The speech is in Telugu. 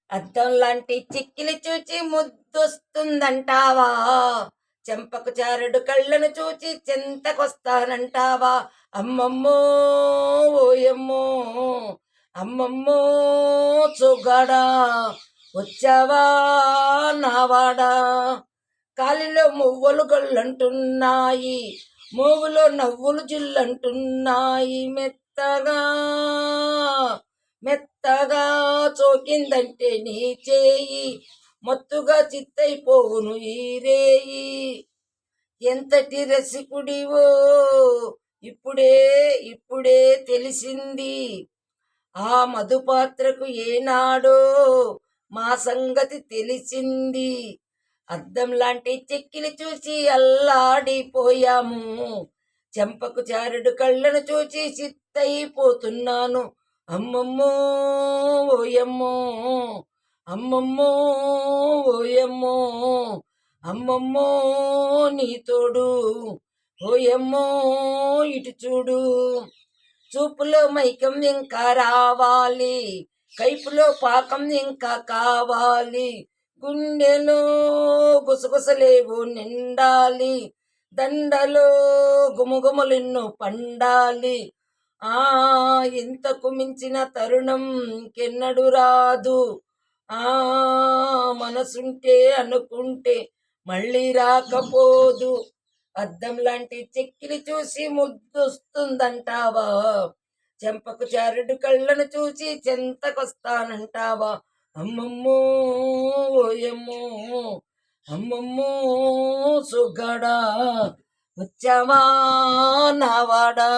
అద్దం లాంటి చిక్కిలి చూచి ముద్దొస్తుందంటావా? చెంపకు చారుడు కళ్ళను చూచి చెంతకొస్తానంటావా? అమ్మమ్మో ఓయమ్మో, అమ్మమ్మో చుగడా, వచ్చావా నావాడా? కాలిలో మువ్వలు గళ్ళంటున్నాయి, మోవులో నవ్వులు జిల్లంటున్నాయి. మెత్తగా మెత్తగా చోకిందంటే నీ చేయి, మత్తుగా చిత్తైపోవును ఈ రేయి. ఎంతటి రసికుడివో ఇప్పుడే ఇప్పుడే తెలిసింది, ఆ మధుపాత్రకు ఏనాడో మా సంగతి తెలిసింది. అద్దం లాంటి చెక్కిలి చూసి అల్లాడిపోయాము, చెంపకు చారుడు కళ్ళను చూచి చిత్తైపోతున్నాను. అమ్మమ్మో ఓయమ్మో, అమ్మమ్మో ఓయమ్మో, అమ్మమ్మో నీ తోడు, ఓయమ్మో ఇటు చూడు. చూపులో మైకం ఇంకా రావాలి, కైపులో పాకం ఇంకా కావాలి. గుండెలో గుసగుసలేవో నిండాలి, దండలో గుమగుమలెన్నో పండాలి. ఇంతకు మించిన తరుణం కెన్నడు రాదు. మనసుంటే అనుకుంటే మళ్ళీ రాకపోదు. అద్దం లాంటి చెక్కిలి చూసి ముద్దొస్తుందంటావా? చెంపకు చారుడు కళ్ళను చూసి చెంతకొస్తానంటావా? అమ్మమ్మో ఓయమ్మో, అమ్మమ్మో సుగడా, వచ్చావా నావాడా?